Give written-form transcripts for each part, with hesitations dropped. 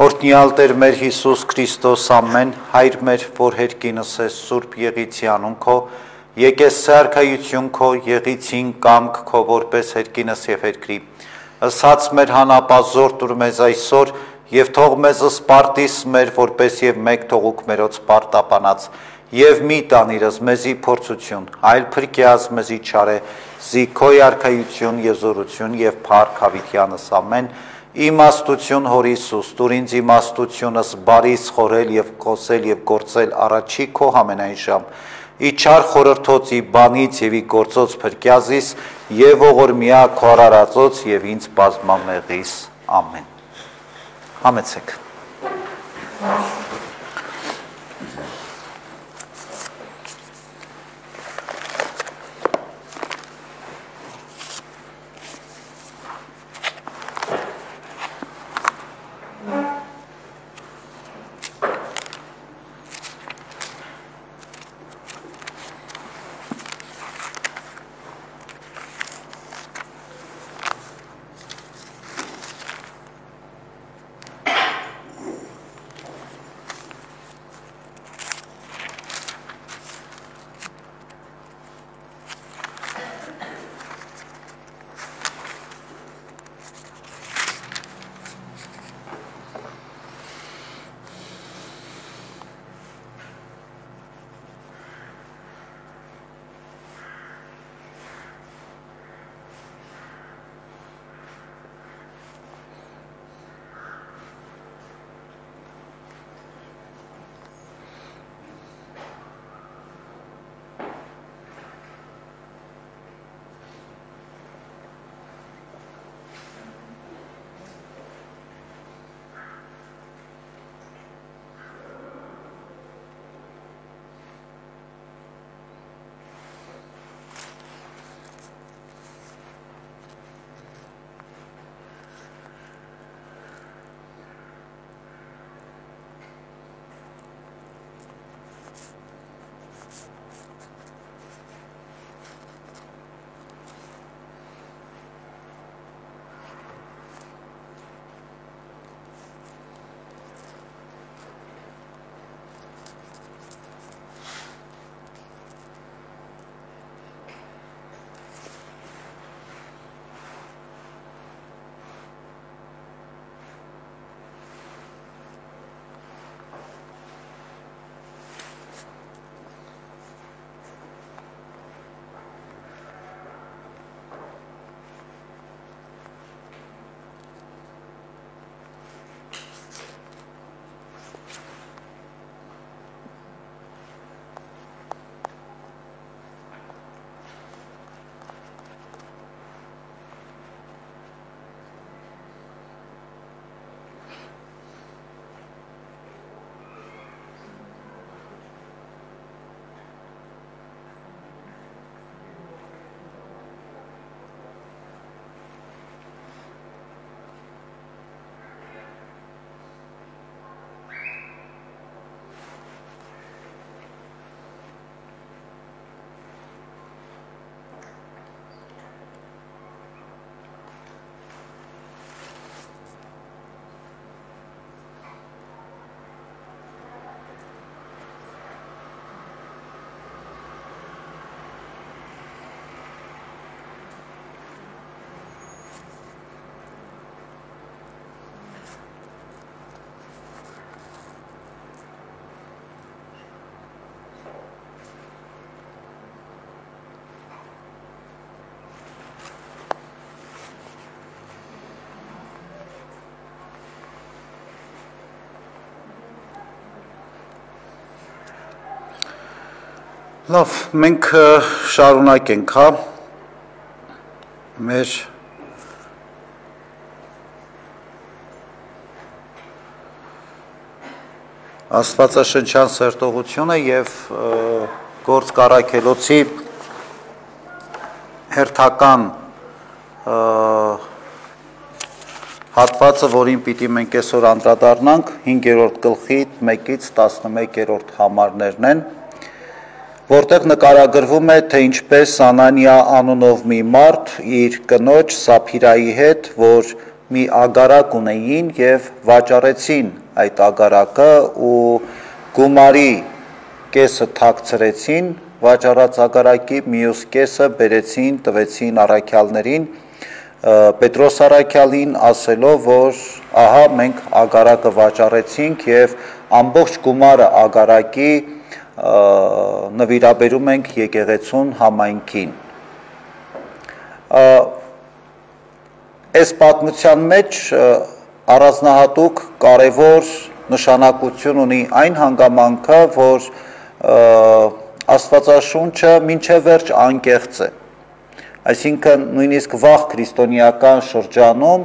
Օրհնյալ Տեր մեր Հիսուս Քրիստոս ամեն, Հայր մեր, որ հերկինս ես Սուրբ Եղիցի անուն քո, եկես սարքայություն քո, եղիցին կամք քո որպես հերկինս եւ հերկրի։ Ըսած մեր հանապազոր տուր մեզ այսօր եւ թող մեզ սպարտիս մեր որպես եւ մեկ թողուք մերոց պարտապանած եւ մի տանիրս մեզի փորձություն, այլ փրկյաս մեզի չարե, զիքո արքայություն եւ զորություն եւ փառք հավիտյանս ամեն։ Իմաստություն հոր Հիսուս, տուր ինձ իմաստությունս բարիս խորել եւ խոսել եւ գործել առաջի քո համենայն ժամ։ Իչար խորհրդոցի բանից եւ ի գործոց փրկյազիս եւ ողորմիա քո արարածոց եւ ինձ բազմամեղիս։ Ամեն։ Համեցեք։ Լավ, մենք շարունակենք, հա, մեր աստվածաշնչյան սերտողությունը և գործ Կարաքելոցի հերթական հատվածը, որին պիտի մենք այսօր անդրադառնանք, 5-րդ գլխի 1-ից 11-րդ համարներն են, որտեղ նկարագրվում է, թե ինչպես Անանիա անունով մի մարդ իր կնոջ Սափիրայի հետ, որ մի ագարակ ունեին եւ վաճառեցին այդ ագարակը ու գումարի կեսը թաքցրեցին վաճառած ագարակի, մյուս կեսը բերեցին, տվեցին առաքյալներին, Պետրոս առաքյալին ասելով, որ ահա մենք ագարակը վաճառեցինք եւ ամբողջ գումարը ագարակի նվիրաբերում ենք եկեղեցուն համայնքին։ Այս պատմության մեջ առանձնահատուկ կարևոր նշանակություն ունի այն հանգամանքը, որ Աստվածաշունչը մինչև վերջ անկեղծ է։ Այսինքն նույնիսկ վաղ քրիստոնեական շրջանում,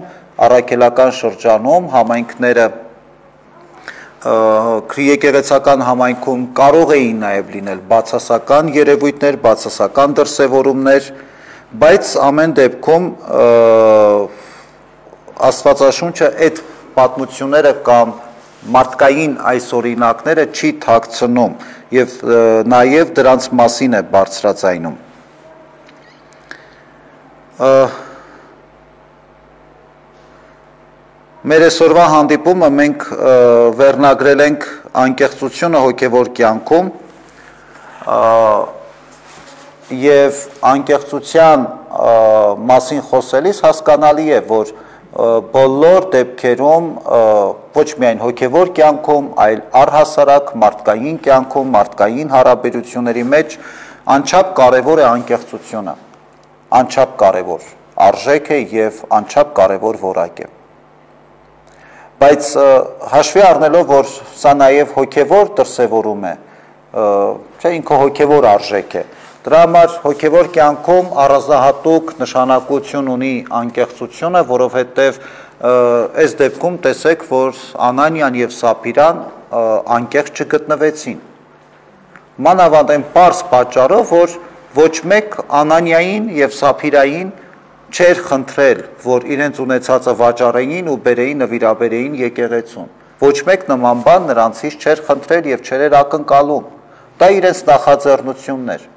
առաքելական շրջանում համայնքները եկեղեցական համայնքում կարող էին նաև լինել բացասական երևույթներ, բացասական դրսևորումներ, բայց ամեն դեպքում Աստվածաշունչը այդ պատմությունները կամ մարդկային այս օրինակները չի թաքցնում եւ նաեւ դրանց մասին է բարձրաձայնում։ Մեր այսօրվա հանդիպումը մենք վերնագրել ենք անկեղծությունը հոգևոր կյանքում եւ անկեղծության մասին խոսելիս հասկանալի է, որ բոլոր դեպքերում ոչ միայն հոգևոր կյանքում, այլ առհասարակ մարդկային կյանքում, մարդկային հարաբերությունների մեջ անչափ կարևոր է անկեղծությունը, անչափ կարևոր արժեք է եւ անչափ կարևոր որակ է։ Բայց հաշվի առնելով, որ սա նաեւ հոգևոր դրսևորում է, չէ, ինքը հոգևոր արժեք է, դրա համար հոգևոր կյանքում առանձնահատուկ նշանակություն ունի անկեղծությունը, որովհետև այս դեպքում տեսեք, որ Անանիան եւ Սափիրան անկեղծ չգտնվեցին։ Մանավանդ այն պարզ պատճառով, որ ոչ մեկ Անանիային եւ Սափիրային չէր խնդրել, որ իրենց ունեցածը վաճառեին ու բերեին նվիրաբերեին եկեղեցուն։ Ոչ մեկ նման բան նրանցից չէր խնդրել եւ չէր ակնկալում։ Դա իրենց նախաձեռնությունն էր։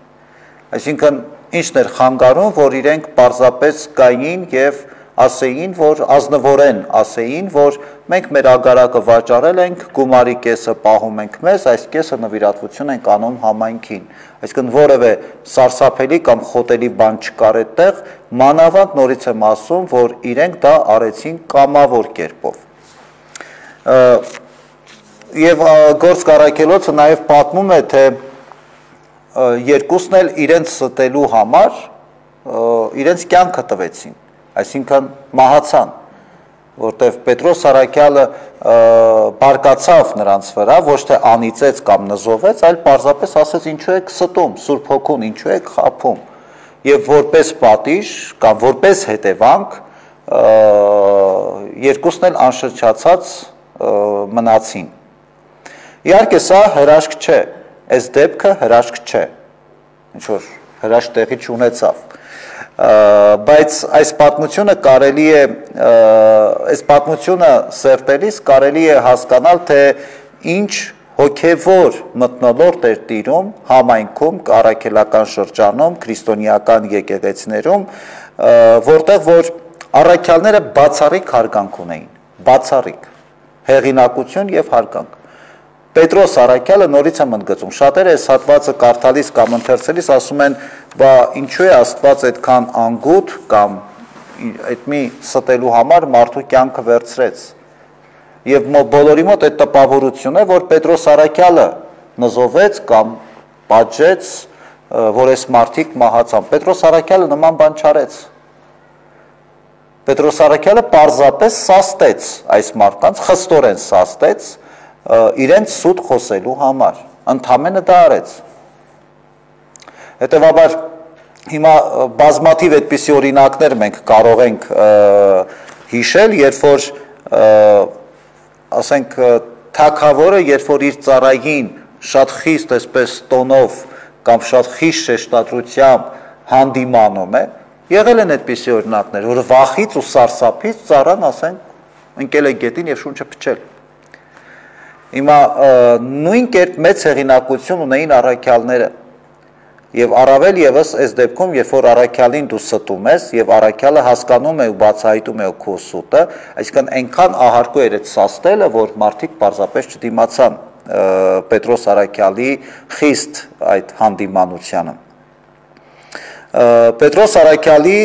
Այսինքն ինչն էր խանգարում, որ իրենք պարզապես գային եւ ասեին, որ ազնվորեն ասեին, որ մենք մեր ագարակը վաճառել ենք, գումարի կեսը պահում ենք մեզ, այս կեսը նվիրատվություն ենք անում համայնքին։ Այսինքն որևէ սարսափելի կամ խոտելի բան չկար այդտեղ, մանավանդ նորից եմ ասում, որ իրենք դա արեցին կամավոր կերպով։ Եվ Գործք առաքելոցը նաեւ պատմում է, թե երկուսն էլ իրենց ստելու համար իրենց կյանքը տվեցին, այսինքն մահացան, որտեղ Պետրոս առաքյալը բարկացավ նրանց վրա, ոչ թե անիծեց կամ նզովեց, այլ պարզապես ասեց ինչու եք ստում, Սուրբ Հոգուն ինչու եք խաբում, եւ որպես պատիժ կամ որպես հետևանք երկուսն էլ անշրջացած մնացին։ Իհարկե սա հրաշք չէ, այս դեպքը հրաշք չէ, ինչ-որ հրաշք տեղի չունեցավ, բայց այս պատմությունը կարելի է, այս պատմությունը սերտելիս կարելի է հասկանալ, թե ինչ հոգևոր մթնոլորտ էր տիրում համայնքում, առաքելական շրջանում, քրիստոնեական եկեղեցիներում, որտեղ որ առաքյալները բացառիկ հարգանք ունեին, բացառիկ հեղինակություն եւ հարգանք։ Պետրոս առաքյալը նորից եմ ընդգծում, շատերը այս հատվածը կարդալիս կամ ընթերցելիս ասում են, բա ինչու է Աստված այդքան անգութ կամ այդ մի ստելու համար մարդու կյանքը վերցրեց։ Եվ բոլորի մոտ այդ տպավորությունն է, որ Պետրոս առաքյալը նզովեց կամ պատժեց, որ այս մարդիկ մահացան։ Պետրոս առաքյալը նման բան չարեց։ Պետրոս առաքյալը պարզապես սաստեց այս մարդկանց, խստորեն սաստեց իրենց սուտ խոսելու համար, ընդհանրապես դա արեց։ Հետևաբար հիմա բազմաթիվ այդպիսի օրինակներ մենք կարող ենք հիշել, երբ որ ասենք թագավորը, երբ որ իր ծառային շատ խիստ այսպես տոնով կամ շատ խիստ շեշտադրությամբ հանդիմանում է, եղել են այդպիսի օրինակներ, որ վախից ու սարսափից ծառան, ասենք, ընկել է գետին եւ շունչը փչել։ Հիմա նույն կերպ մեծ հեղինակություն ունեին առաքյալները, Եվ առավել եւս այս դեպքում, երբ որ առաքյալին դու ստում ես եւ առաքյալը հասկանում է ու բացահայտում է քո սուտը, այսինքն այնքան ահարկու էր այդ սաստելը, որ մարդիկ պարզապես չդիմացան Պետրոս առաքյալի խիստ այդ հանդիմանությանը։ Պետրոս առաքյալի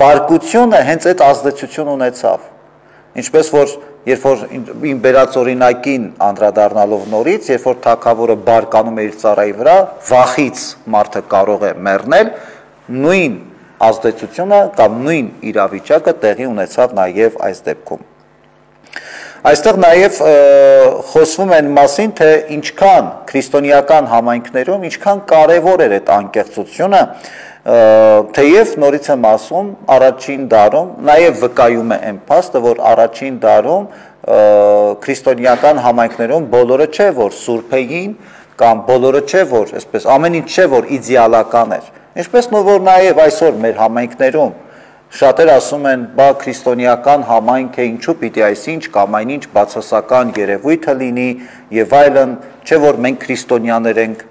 բարկությունը հենց այդ ազդեցություն ունեցավ, ինչպես որ երբ որ իմ բերած օրինակին անդրադառնալով նորից, երբ որ թագավորը բարկանում է իր ծառայի վրա, վախից մարդը կարող է մեռնել, նույն ազդեցությունը կամ նույն իրավիճակը տեղի ունեցավ նաև այս դեպքում։ Այստեղ նաև խոսվում են մասին, թե ինչքան քրիստոնեական համայնքներում, ինչքան կարևոր էր այդ անկեղծությունը, թեև նորից եմ ասում, առաջին դարում, նաև վկայում է այն փաստը, որ առաջին դարում քրիստոնեական համայնքներում բոլորը չէ, որ սուրբ էին, կամ բոլորը չէ, որ այսպես ամեն ինչ չէ, որ իդեալական էր։ Ինչպես որ նաև այսօր մեր համայնքներում շատեր ասում են, բա քրիստոնեական համայնք է, ինչու պիտի այսինչ կամ այնինչ բացասական երևույթը լինի եւ այլն, չէ որ մենք քրիստոնյաներ ենք։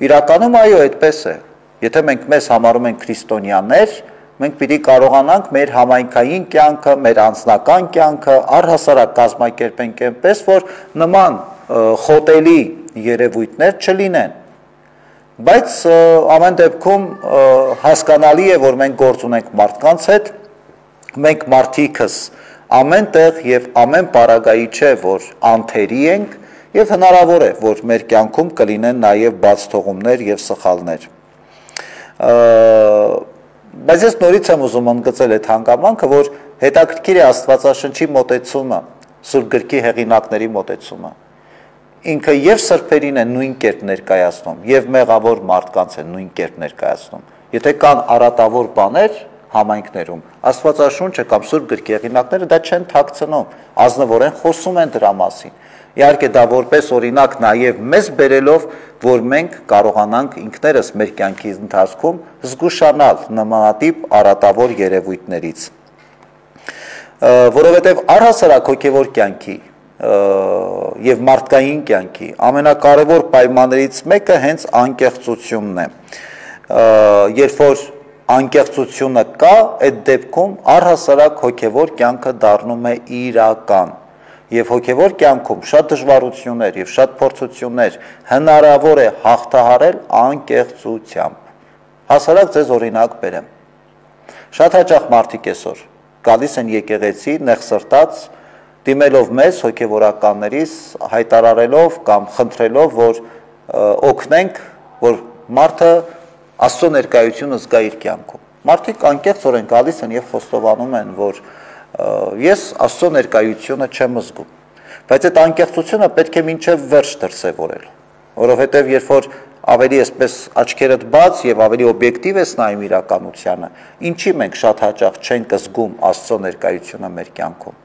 Իրականում այո, այդպես է։ Եթե մենք մեզ համարում ենք քրիստոնյաներ, մենք պիտի կարողանանք մեր համայնքային կյանքը, մեր անձնական կյանքը առհասարակ կազմակերպենք այնպես, որ նման խոտելի երևույթներ չլինեն։ Բայց ամեն դեպքում հասկանալի է, որ մենք գործ ունենք մարդկանց հետ, մենք մարդիկս ամեն տեղ եւ ամեն պարագայի չէ, որ անթերի ենք եւ հնարավոր է, որ մեր կյանքում կլինեն նաեւ բացթողումներ եւ սխալներ։ Բայց ես նորից եմ ուզում ընդգծել այդ հանգամանքը, որ հետաքրքիր է Աստվածաշնչի մոտեցումը, Սուրբ գրքի հեղինակների մոտեցումը։ Ինքը եւ սրբերին է նույն կերպ ներկայացնում, եւ մեղավոր մարդկանց է նույն կերպ ներկայացնում։ Եթե կան արատավոր բաներ համայնքներում, Աստվածաշունչը կամ Սուրբ գրքի հեղինակները դա չեն թաքցնում, ազնվորեն խոսում են դրա մասին։ Իհարկե դա որպես օրինակ նաև մեզ բերելով, որ մենք կարողանանք ինքներս մեր կյանքի ընթացքում զգուշանալ նմանատիպ արատավոր երևույթներից։ Որովհետև առհասարակ հոգևոր կյանքի եւ մարդկային կյանքի ամենակարևոր պայմաններից մեկը հենց անկեղծությունն է։ Երբ որ անկեղծությունը կա, այդ դեպքում առհասարակ հոգևոր կյանքը դառնում է իրական։ Եվ հոգևոր կյանքում շատ դժվարություններ եւ շատ փորձություններ հնարավոր է հաղթահարել անկեղծությամբ։ Հասարակ ձեզ օրինակ բերեմ։ Շատ հաճախ մարդիկ այսօր գալիս են եկեղեցի նեղսրտած, դիմելով մեզ հոգևորականներից, հայտարարելով կամ խնդրելով, որ օգնենք, որ մարդը Աստծո ներկայությունը զգա իր կյանքում։ Մարդիկ անկեղծորեն գալիս են եւ խոստովանում են, որ ես Աստծո ներկայությունը չեմ զգում, բայց այդ անկեղծությունը պետք է մինչև վերջ դրսևորել, որովհետև երբ որ ավելի այսպես աչքերդ բաց եւ ավելի օբյեկտիվ ես նայում իրականությանը, ինչի մենք շատ հաճախ չենք զգում Աստծո ներկայությունը մեր կյանքում։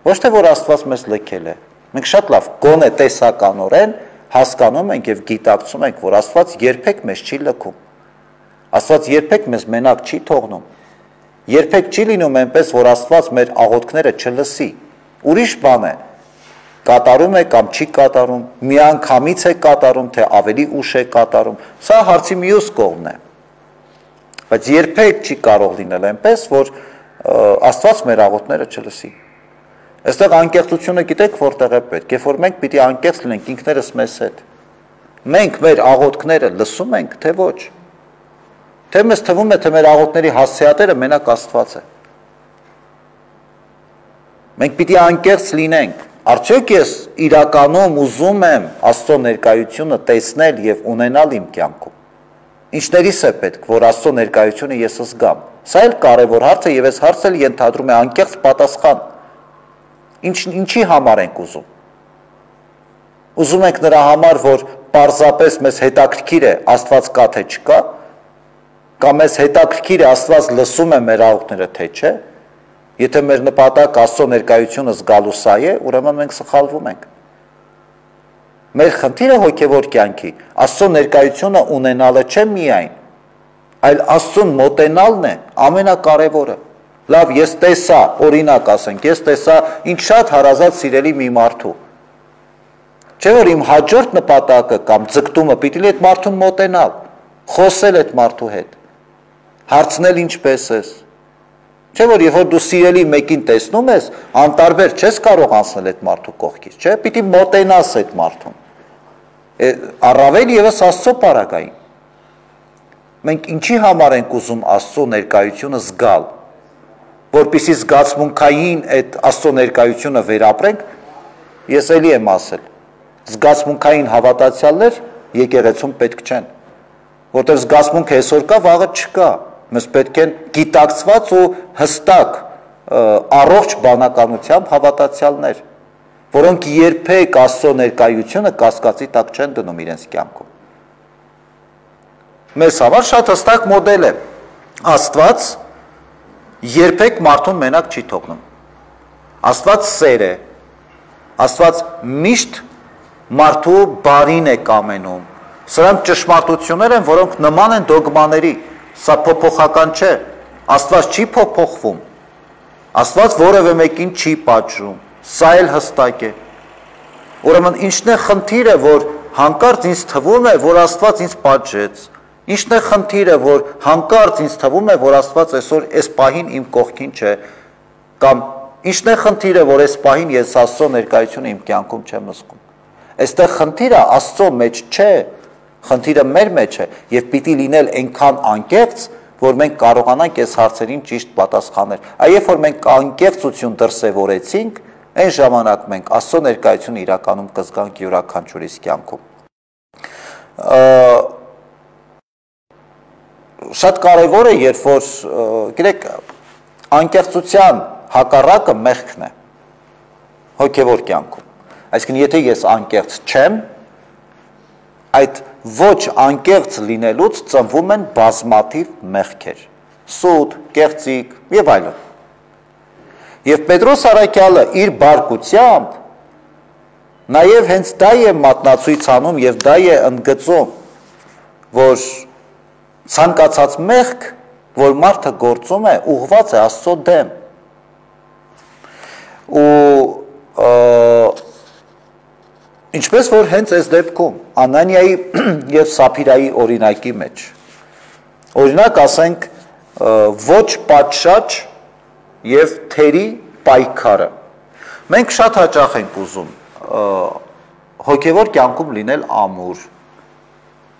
Ոչ թե որ Աստված մեզ լքել է, մենք շատ լավ գոնե տեսականորեն հասկանում ենք եւ գիտակցում ենք, որ Աստված երբեք մեզ չի լքում։ Աստված երբեք մեզ մենակ չի թողնում։ Երբեք չի լինում այնպես, որ Աստված մեր աղոթքները չլսի։ Ուրիշ բան է, կատարում է կամ չի կատարում, միանգամից է կատարում, թե ավելի ուշ է կատարում։ Սա հարցի մյուս կողմն է։ Բայց երբեք չի կարող լինել այնպես, որ Աստված մեր աղոթքները չլսի։ Այստեղ անկեղծությունը գիտեք որտեղ է պետք, երբ որ մենք պիտի անկեղծ լինենք ինքներս մեզ հետ։ Մենք մեր աղոթքները լսում ենք, թե ոչ։ Թե մեզ թվում է, թե մեր աղոթքների հասցեատերը մենակ Աստված է։ Մենք պիտի անկեղծ լինենք։ Արդյոք ես իրականում ուզում եմ Աստծո ներկայությունը տեսնել եւ ունենալ իմ կյանքում։ Ինչներիս է պետք, որ Աստծո ներկայությունը ես զգամ։ Սա էլ կարևոր հարց է եւ այս հարցը ենթադրում է անկեղծ պատասխան։ Ինչի համար ենք ուզում։ Ուզում ենք նրա համար, որ պարզապես մեզ հետաքրքիր է Աստված կա թե չկա, կամ մեզ հետաքրքիր է Աստված լսում է մեր աղոթքները թե չէ։ Եթե մեր նպատակը Աստծո ներկայությունը զգալու սա է, ուրեմն մենք սխալվում ենք։ Մեր խնդիրը հոգևոր կյանքի Աստծո ներկայությունը ունենալը չէ միայն, այլ Աստծուն մոտենալն է ամենակարևորը։ Լավ, ես տեսա, օրինակ ասենք, ես տեսա ինձ շատ հարազատ սիրելի մի մարդու։ Չէ՞ որ իմ հաջորդ նպատակը կամ ձգտումը պիտի լինի այդ մարդուն մոտենալ։ խոսել այդ մարդու հետ, հարցնել ինչպես ես։ Չէ՞ որ երբ որ դու սիրելի մեկին տեսնում ես, անտարբեր չես կարող անցնել այդ մարդու կողքից, չէ՞, պիտի մոտենաս այդ մարդուն։ Առավել եւս Աստծո պարագային։ Մենք ինչի համար ենք ուզում Աստծո ներկայությունը զգալ, որպեսզի զգացմունքային այդ Աստծո ներկայությունը վերապրենք, ես էլի եմ ասել, զգացմունքային հավատացյալներ եկեղեցում պետք չեն, որտեղ զգացմունքը այսօր կա, վաղը չկա, մեզ պետք են գիտակցված ու հստակ առողջ բանականությամբ հավատացյալներ, որոնք երբեք Աստծո ներկայությունը կասկածի տակ չեն դնում իրենց կյանքում։ Մեզ համար շատ հստակ մոդել է, Աստված երբեք մարդուն մենակ չի թողնում, Աստված սեր է, Աստված միշտ մարդու բարին է կամենում, սրանք ճշմարտություններ են, որոնք նման են դոգմաների, սա փոփոխական չէ, Աստված չի փոփոխվում, Աստված որևէ մեկին չի պատժում, սա էլ հստակ է։ Ուրեմն ինչն է խնդիրը, որ հանկարծ ինձ թվում է, որ Աստված ինձ պատժեց, ինչն է խնդիրը, որ հանկարծ ինձ թվում է, որ Աստված այսօր այս պահին իմ կողքին չէ, կամ ինչն է խնդիրը, որ այս պահին ես Աստծո ներկայությունը իմ կյանքում չեմ զգում։ Այստեղ խնդիրը Աստծո մեջ չէ, խնդիրը մեր մեջ է եւ պիտի լինել այնքան անկեղծ, որ մենք կարողանանք այս հարցերին ճիշտ պատասխանել։ Այ երբ որ մենք անկեղծություն դրսևորեցինք, այն ժամանակ մենք Աստծո ներկայությունը իրականում կզգանք յուրաքանչյուրիս կյանքում։ Շատ կարևոր է, երբ որ գիտեք, անկեղծության հակառակը մեղքն է հոգևոր կյանքում։ Այսինքն եթե ես անկեղծ չեմ, այդ ոչ անկեղծ լինելուց ծնվում են բազմաթիվ մեղքեր, սուտ, կեղծիք եւ այլն։ Եվ Պետրոս առաքյալը իր բարկությամբ նաեւ հենց դա է մատնացույց անում եւ դա է ընդգծում, որ ցանկացած մեղք, որ մարդը գործում է, ուղղված է Աստծո դեմ։ Ու ինչպես որ հենց այս դեպքում Անանիայի եւ Սափիրայի օրինակի մեջ, օրինակ ասենք ոչ պատշաճ եւ թերի պայքարը, մենք շատ հաճախ ենք ուզում հոգեվոր կյանքում լինել ամուր,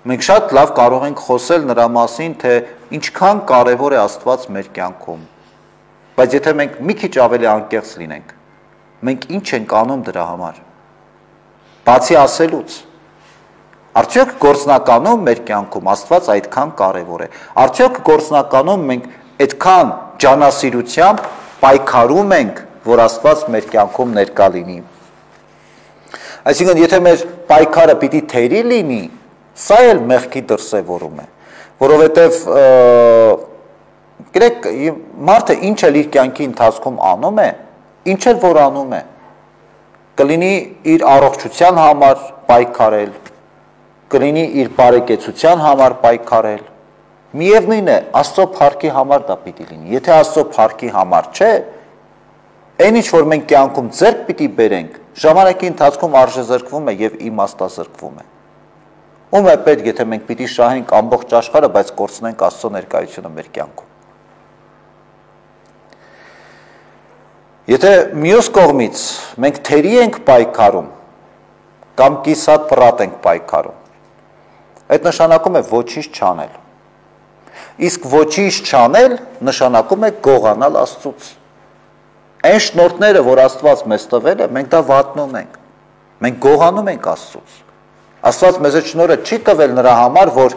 մենք շատ լավ կարող ենք խոսել նրա մասին, թե ինչքան կարևոր է Աստված մեր կյանքում, բայց եթե մենք մի քիչ ավելի անկեղծ լինենք, մենք ինչ ենք անում դրա համար, բացի ասելուց, արդյոք գործնականում մեր կյանքում Աստված այդքան կարևոր է, արդյոք գործնականում մենք այդքան ջանասիրությամբ պայքարում ենք, որ Աստված մեր կյանքում ներկա լինի։ Այսինքն, եթե մեր պայքարը պիտի թերի լինի, սա էլ մեղքի դրսևորում է, որովհետև գիտեք, մարդը ինչ էլ իր կյանքի ընթացքում անում է, ինչ էլ որ անում է, կլինի իր առողջության համար պայքարել, կլինի իր բարեկեցության համար պայքարել, միևնույն է, Աստծո փառքի համար դա պիտի լինի, եթե Աստծո փառքի համար չէ, այն ինչ որ մենք կյանքում ձեռք պիտի բերենք, ժամանակի ընթացքում արժեզրկվում է եւ իմաստազրկվում է։ Ում է պետք, եթե մենք պիտի շահենք ամբողջ աշխարհը, բայց կորցնենք Աստծո ներկայությունը մեր կյանքում։ Եթե մյուս կողմից մենք թերի ենք պայքարում, կամ կիսատ պրատ ենք պայքարում, այդ նշանակում է ոչինչ չանել։ Իսկ ոչինչ չանել նշանակում է գողանալ Աստծուց։ Այն շնորհները, որ Աստված մեզ տվել է, մենք դա վատնում ենք։ Մենք գողանում ենք Աստծուց։ Աստված մեզ այդ շնորհը չի տվել նրա համար, որ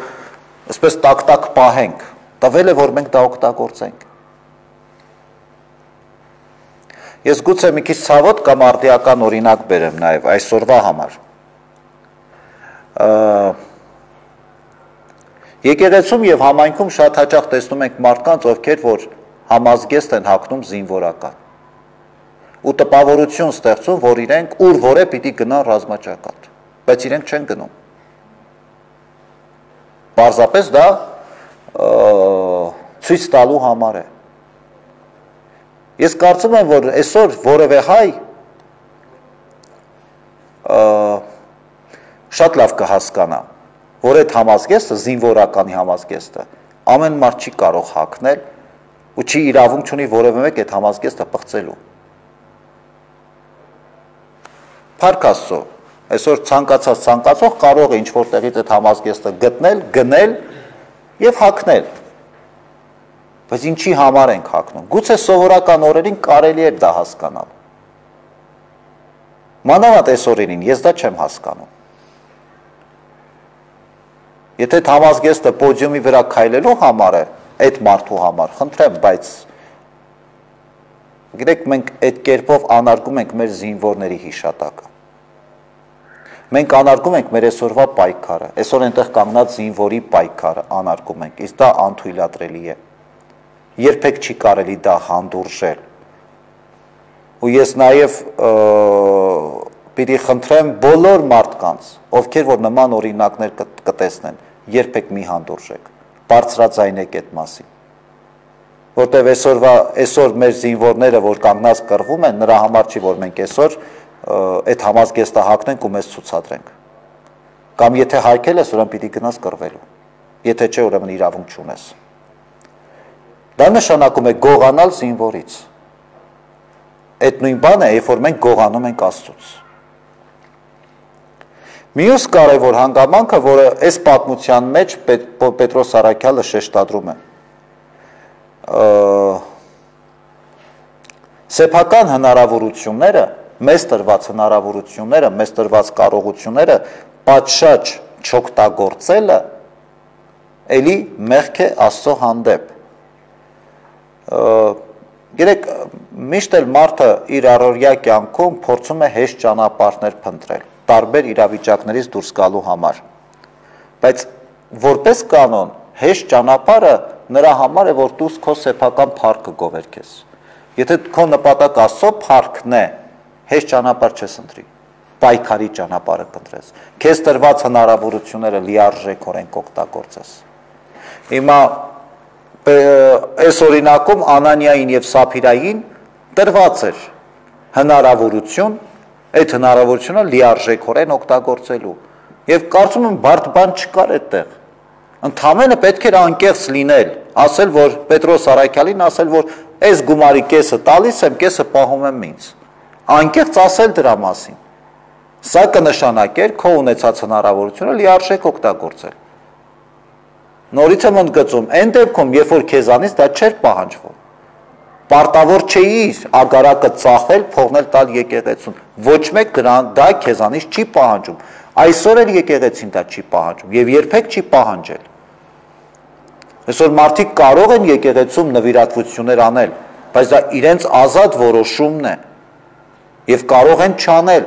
այսպես տակ-տակ պահենք, տվել է, որ մենք դա օգտագործենք։ Ես գուցե մի քիչ ցավոտ կամ արդիական օրինակ բերեմ նաև այսօրվա համար։ Եկեղեցում եւ համայնքում շատ հաճախ տեսնում ենք մարդկանց, ովքեր որ համազգեստ են հագնում զինվորական։ Ու տպավորություն ստեղծում, որ իրենք ուր որ է պիտի գնան ռազմաճակատ, բայց իրենք չեն գնում։ Պարզապես դա ցույց տալու համար է։ Ես կարծում եմ, որ այսօր որևէ հայ շատ լավ կհասկանա, որ այդ համազգեստը, զինվորականի համազգեստը, ամեն մարդ չի կարող հագնել ու չի իրավունք չունի որևէ մեկ այդ համազգեստը պղծելու։ Փառք Աստծո, այսօր ցանկացող կարող է ինչ-որ տեղից այդ համազգեստը գտնել, գնել եւ հագնել։ Բայց ինչի համար ենք հագնում։ Գուցե սովորական օրերին կարելի է դա հասկանալ։ Մանավանդ այսօրին ես դա չեմ հասկանում։ Եթե համազգեստը պոդիումի վրա քայլելու համար է, այդ մարդու համար, խնդրեմ, բայց գիտեք, մենք այդ կերպով անարգում ենք մեր զինվորների հիշատակը։ Մենք անարգում ենք մեր այսօրվա պայքարը, այսօր այնտեղ կանգնած զինվորի պայքարը անարգում ենք, իսկ դա անթույլատրելի է։ Երբեք չի կարելի դա հանդուրժել։ Ու ես նաև պիտի խնդրեմ բոլոր մարդկանց, ովքեր որ նման օրինակներ կտեսնեն, երբեք մի հանդուրժեք, բարձրաձայնեք այդ մասին, որտև այսօր մեր զինվորները, որ կանգնած կռվում են, նրա համար չի, որ մենք այսօր այդ համազգեստը հագնենք ու մեզ ցուցադրենք, կամ եթե հագել ես, ուրեմն պիտի գնաս կռվելու, եթե չէ, ուրեմն իրավունք չունես։ Դա նշանակում է գողանալ զինվորից։ Այդ նույն բանը է, երբ որ մենք գողանում ենք Աստծուց։ Մյուս կարևոր հանգամանքը, որը այս պատմության մեջ Պետրոս Առաքյալը շեշտադրում է, սեփական հնարավորությունները, մեզ տրված հնարավորությունները, մեզ տրված կարողությունները պատշաճ չօգտագործելը էլի մեղք է Աստծո հանդեպ։ Գիտեք, միշտ էլ մարդը իր առօրյա կյանքում փորձում է հեշտ ճանապարհներ փնտրել, տարբեր իրավիճակներից դուրս գալու համար։ Բայց որպես կանոն, հեշտ ճանապարհը նրա համար է, որ դու քո սեփական փառքը գովերքես։ Եթե քո նպատակ Աստծո փառքն է, հեշտ ճանապարհ չես ընտրի, պայքարի ճանապարհը կընտրես։ Քեզ տրված հնարավորությունները լիարժեքորեն կօգտագործես։ Հիմա այս օրինակում Անանիային եւ Սափիրային տրված էր հնարավորություն, այդ հնարավորությունը լիարժեքորեն օգտագործելու։ Եվ կարծում եմ բարդ բան չկար այդտեղ։ Ընդհանրապես պետք էր անկեղծ լինել, ասել, որ Պետրոս Առաքյալին ասել, որ այս գումարի կեսը տալիս եմ, կեսը պահում եմ ինձ։ Անկեղծ ասել դրա մասին։ Սա կնշանակեր քո ունեցած հնարավորությունը լիարժեք օգտագործել։ Նորից եմ ընդգծում, այն դեպքում, երբ որ քեզանից դա չէր պահանջվում, պարտավոր չէիր ագարակը ծախել, փողնել տալ եկեղեցուն, ոչ մեկ դա քեզանից չի պահանջում, այսօր էլ եկեղեցին դա չի պահանջում և երբեք չի պահանջել։ Այսօր մարդիկ կարող են եկեղեցում նվիրատվություններ անել, բայց դա իրենց ազատ որոշումն է և կարող են չանել,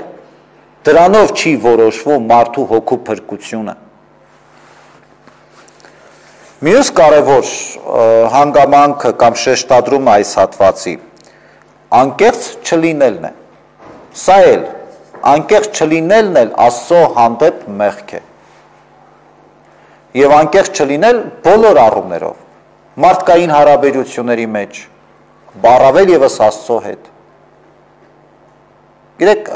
դրանով չի որոշվում մարդու հոգու փրկությունը։ Մյուս կարևոր հանգամանքը կամ շեշտադրումը այս հատվածի անկեղծ չլինելն է։ Սա էլ անկեղծ չլինելն էլ Աստծո հանդեպ մեղք է։ Եվ անկեղծ չլինել բոլոր առումներով, մարդկային հարաբերությունների մեջ, առավել ևս Աստծո հետ։ Գիտեք,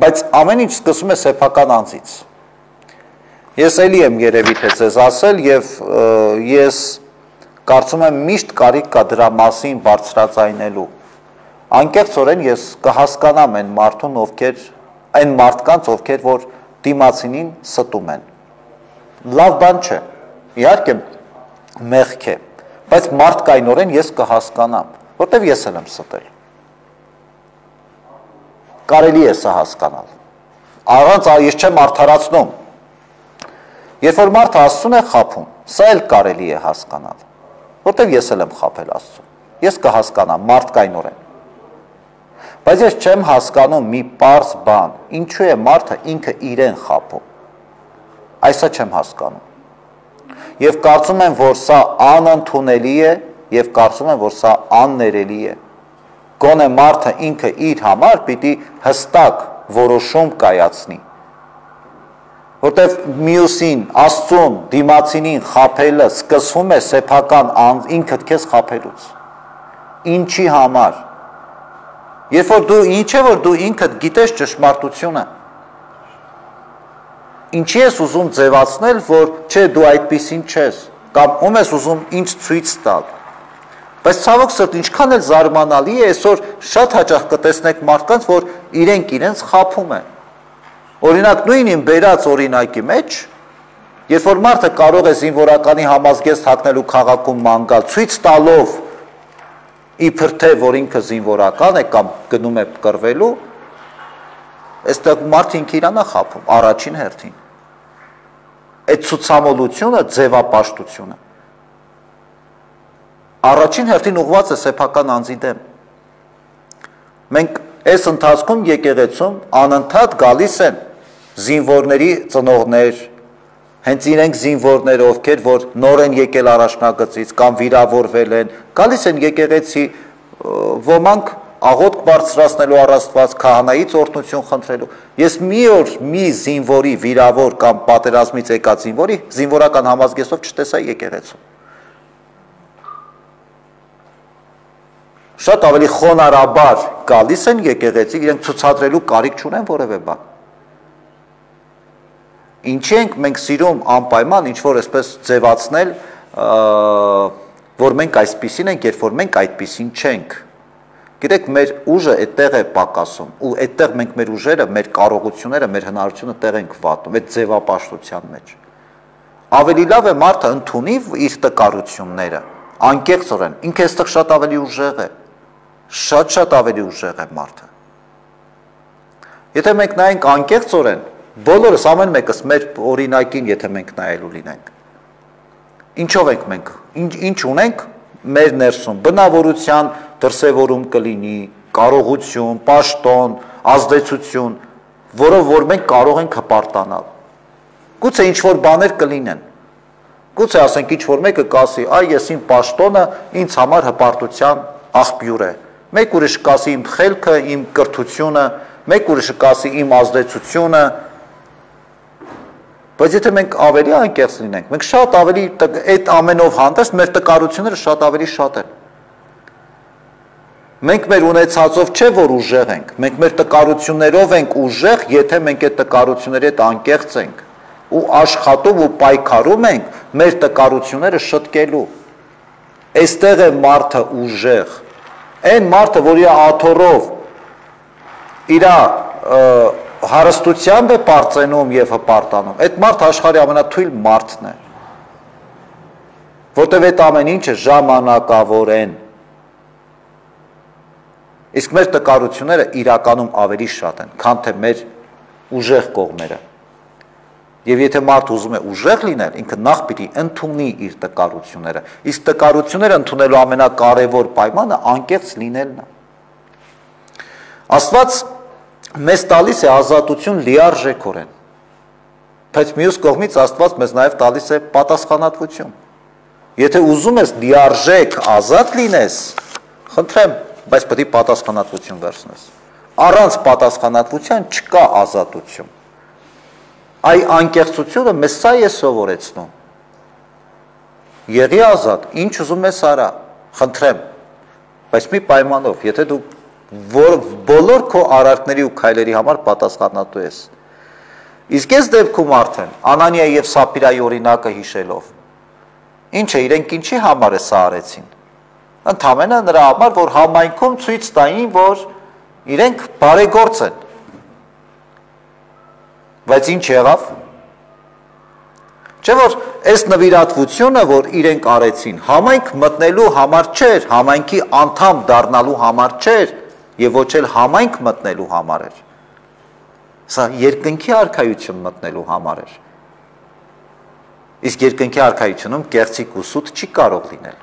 բայց ամեն ինչ սկսում է սեփական անձից։ Ես էլի եմ երևի թե ձեզ ասել և ես կարծում եմ միշտ կարիք կա դրա մասին բարձրաձայնելու։ Անկեղծորեն ես կհասկանամ այն մարդկանց, ովքեր որ դիմացինին ստում են։ Լավ բան չէ, իհարկե մեղք է, բայց մարդկայնորեն ես կհասկանամ, որտև ես էլ եմ ստել։ Կարելի է սա հասկանալ։ Առանց ես չեմ արդարացնում։ Երբ որ մարդը Աստծուն է խաբում, սա էլ կարելի է հասկանալ, որտև ես էլ եմ խաբել Աստծուն, ես կհասկանամ մարդկայնորեն։ Բայց ես չեմ հասկանում մի պարզ բան, ինչու է մարդը ինքը իրեն խաբում, այսա չեմ հասկանում։ Եվ կարծում եմ, որ սա անընդունելի է, և կարծում եմ, որ սա աններելի է։ Գոնե մարդը ինքը իր համար պիտի հստակ որոշում կայացնի, որտև մյուսին, Աստծուն, դիմացինին խաբելը սկսվում է սեփական ինքդ քեզ խաբելուց։ Ինչի համար։ Երբ որ ինչ է որ դու ինքդ գիտես ճշմարտությունը, ինչի ես ուզում ձևացնել, որ չէ դու այդպեսին չես, կամ ում ես ուզում ինչ ցույց տալ։ Բայց ցավոք սրտի ինչքան էլ զարմանալի է, այսօր շատ հաճախ կտեսնեք մարդկանց, որ իրենց խաբում են։ Օրինակ նույն իմ բերած օրինակի մեջ, երբ որ մարդը կարող է զինվորականի համազգեստ հագնելու քաղաքում ման գալ, ցույց տալով իբր թե որ ինքը զինվորական է կամ գնում է կռվելու, այստեղ մարդը ինքը իրանա խաբում առաջին հերթին։ Այդ ցուցամոլությունը ձևապաշտությունը առաջին հերթին ուղղված է սեփական անձի դեմ։ Մենք այս ընթացքում եկեղեցում անընդհատ գալիս են զինվորների ծնողներ, հենց իրենք զինվորները, ովքեր որ նոր են եկել առաջնագծից կամ վիրավորվել են, գալիս են եկեղեցի ոմանք աղոթք բարձրացնելու առ Աստված, քահանայից օրհնություն խնդրելու։ Ես մի օր մի զինվորի վիրավոր կամ պատերազմից եկած զինվորի զինվորական համազգեստով չտեսա եկեղեցում։ Շատ ավելի խոնարհաբար գալիս են եկեղեցի, իրենք ցուցադրելու կարիք չունեն որևէ բան։ Ինչի ենք մենք սիրում անպայման ինչ որ այսպես ձևացնել, որ մենք այսպիսին ենք, երբ որ մենք այդպիսին չենք։ Գիտեք, մեր ուժը այդտեղ է պակասում, ու այդտեղ մենք մեր ուժերը, մեր կարողությունները, մեր հնարավորությունը տեղ ենք վատում, այդ ձևապաշտության մեջ։ Ավելի լավ է մարդը ընդունի իր տկարությունները, անկեղծորեն, ինքը այստեղ շատ ավելի ուժեղ է, շատ ավելի ուժեղ է մարդը։ Եթե մենք նայենք անկեղծորեն, բոլորս ամեն մեկս մեր օրինակին, եթե մենք նայելու լինենք, ինչով ենք մենք, ինչ ունենք մեր ներսում, բնավորության դրսևորում կլինի, կարողություն, պաշտոն, ազդեցություն, որով որ մենք կարող ենք հպարտանալ։ Գուցե ինչ-որ բաներ կլինեն, գուցե ասենք ինչ-որ մեկը կասի, այ ես իմ պաշտոնը ինձ համար հպարտության աղբյուր է, մեկ ուրիշ կասի իմ խելքը, իմ կրթությունը, մեկ ուրիշը կասի իմ ազդեցությունը, բայց եթե մենք ավելի անկեղծ լինենք, մենք շատ ավելի այդ ամենով հանդերձ մեր տկարությունները շատ ավելի շատ են։ Մենք մեր ունեցածով չէ որ ուժեղ ենք, մենք մեր տկարություններով ենք ուժեղ, եթե մենք այդ տկարությունների հետ անկեղծ ենք ու աշխատում ու պայքարում ենք մեր տկարությունները շտկելու։ Այստեղ է մարդը ուժեղ։ Այն մարդը, որ իր աթոռով իր հարստությամբ է պարծենում եւ հպարտանում, այդ մարդը աշխարհի ամենաթույլ մարդն է, որտեղ այդ ամեն ինչը ժամանակավոր են։ Իսկ մեր տկարությունները իրականում ավելի շատ են, քան թե մեր ուժեղ կողմերը։ Եվ եթե մարդ ուզում է ուժեղ լինել, ինքը նախ պիտի ընդունի իր տկարությունները, իսկ տկարությունները ընդունելու ամենակարևոր պայմանը անկեղծ լինելն է։ Աստված մեզ տալիս է ազատություն լիարժեքորեն, բայց մյուս կողմից Աստված մեզ նաև տալիս է պատասխանատվություն։ Եթե ուզում ես լիարժեք ազատ լինես, խնդրեմ, բայց պետք է պատասխանատվություն վերցնես։ Առանց պատասխանատվության չկա ազատություն։ Այ անկեղծությունը մեզ սա է սովորեցնում։ Եղի ազատ, ինչ ուզում ես արա, խնդրեմ, բայց մի պայմանով, եթե դու բոլոր քո արարքների ու քայլերի համար պատասխանատու ես։ Իսկ այս դեպքում արդեն Անանիա եւ Սապիրայի օրինակը հիշելով, ինչ է, իրենք ինչի համար է սա արեցին։ Ընդհանրապես նրա համար, որ համայնքում ցույց տային, որ իրենք բարեգործ են։ Բայց ինչ եղավ։ Չէ՞ որ այս նվիրատվությունը, որ իրենք արեցին, համայնք մտնելու համար չէր, համայնքի անդամ դառնալու համար չէր, եւ ոչ էլ համայնք մտնելու համար էր։ Սա երկնքի արքայություն մտնելու համար էր։ Իսկ երկնքի արքայությունում կեղծիք ու սուտ չի կարող լինել։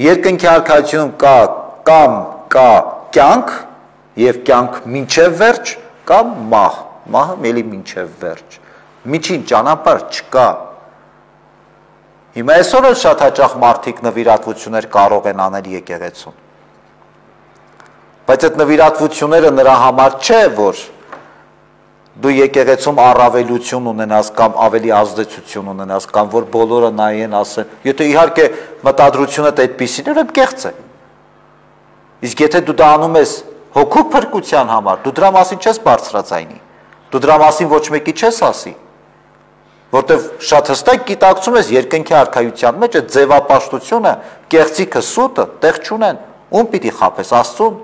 Երկնքի արքայությունում կա կյանք եւ կյանք մինչեւ վերջ կամ մահ, մահը մելի մինչեւ վերջ։ Միջին ճանապարհ չկա։ Հիմա այսօր էլ շատ հաճախ մարդիկ նվիրատվություններ կարող են անել եկեղեցում։ Բայց այդ նվիրատվությունները նրա համար չէ, որ դու եկեղեցում առավելություն ունենաս կամ ավելի ազդեցություն ունենաս կամ որ բոլորը նայեն ասեն, եթե իհարկե մտադրությունը այդպիսին է, կեղծ է։ Իսկ եթե դու դա անում ես հոգու փրկության համար, դու դրա մասին չես բարձրաձայնի։ Դու դրա մասին ոչ մեկի չես ասի, որտեվ շատ հստակ գիտակցում ես երկնքի արքայության մեջ այդ ձևապաշտությունը, կեղծիքը, սուտը տեղ չունեն, ում պիտի խաբես, Աստծուն։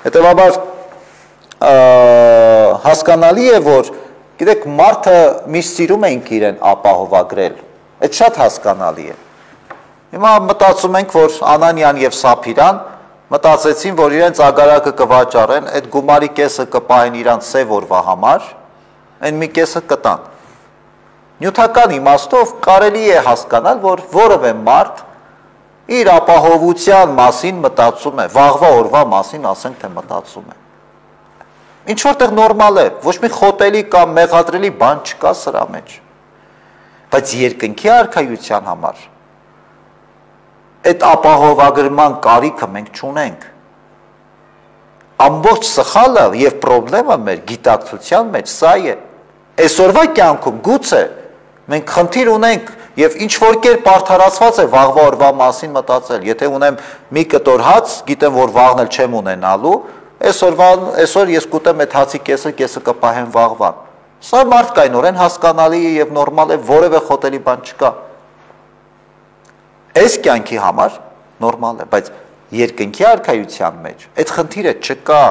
Հետևաբար հասկանալի է, որ գիտեք, մարդը միշտ սիրում ենք իրեն ապահովագրել, այդ շատ հասկանալի է։ Հիմա մտածում ենք, որ Անանյան և Սափիրան մտածեցին, որ իրենց ագարակը կվաճառեն, այդ գումարի կեսը կպահեն իրանց սև օրվա համար, այն մի կեսը կտան։ Նյութական իմաստով կարելի է հասկանալ, որ որևէ մարդ իր ապահովության մասին մտածում է, վաղվա օրվա մասին ասենք, թե մտածում է։ Ինչ որտեղ նորմալ է, ոչ մի խոտելի կամ մեղադրելի բան չկա սրա մեջ։ Բայց երկնքի արքայության համար այդ ապահովագրման կարիքը մենք չունենք։ Ամբողջ սխալը եւ պրոբլեմը մեր գիտակցության մեջ սա է։ Այսօրվա կյանքում գուցե մենք խնդիր ունենք եւ ինչ որ կերպ արդարացված է վաղվա օրվա մասին մտածել։ Եթե ունեմ մի կտոր հաց, գիտեմ, որ վաղն էլ չեմ ունենալու, այսօր ես կուտեմ այդ հացի կեսը կպահեմ վաղվան։ Սա մարդկայնորեն հասկանալի է եւ նորմալ է, որևէ խոտելի բան չկա։ Այս կյանքի համար նորմալ է, բայց երկնքի արքայության մեջ այդ խնդիրը չկա,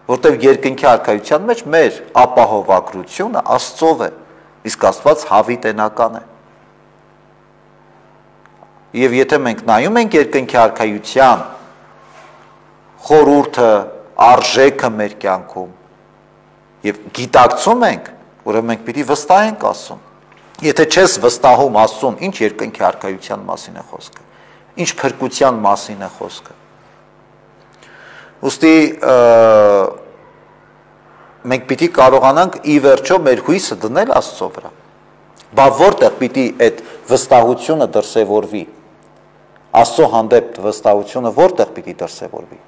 որտեղ երկնքի արքայության մեջ մեր ապահովագրությունը Աստծով է, իսկ Աստված հավիտենական է։ Եվ եթե մենք նայում ենք երկնքի արքայության խորհուրդը, արժեքը մեր կյանքում եւ գիտակցում ենք, ուրեմն մենք պիտի վստահենք Աստծուն։ Եթե չես վստահում Աստծուն, ինչ երկնքի արքայության մասին է խոսքը, ինչ փրկության մասին է խոսքը։ Ուստի մենք պիտի կարողանանք ի վերջո մեր հույսը դնել Աստծո վրա։ Բա որտեղ պիտի այդ վստահությունը դրսևորվի։ Աստծո հանդեպ վստահությունը որտեղ պիտի դրսևորվի։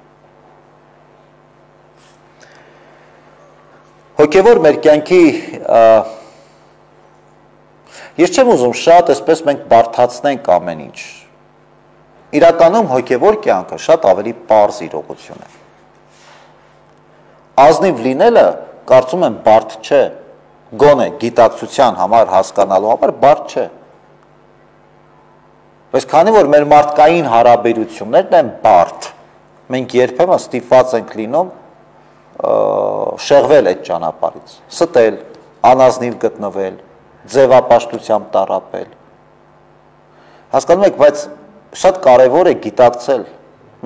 Հոգևոր մեր կյանքի ես չեմ ուզում շատ այսպես մենք բարդացնենք ամեն ինչ։ Իրականում հոգևոր կյանքը շատ ավելի պարզ իրողություն է։ Ազնիվ լինելը կարծում եմ բարդ չէ, գոնե գիտակցության համար հասկանալու համար բարդ չէ։ Բայց քանի որ մեր մարդկային հարաբերություններն են բարդ, մենք երբեմն ստիպված ենք լինում շեղվել այդ ճանապարհից, ստել, անազնիվ գտնվել, ձևապաշտությամբ տառապել։ Հասկանում եք, բայց շատ կարևոր է գիտակցել,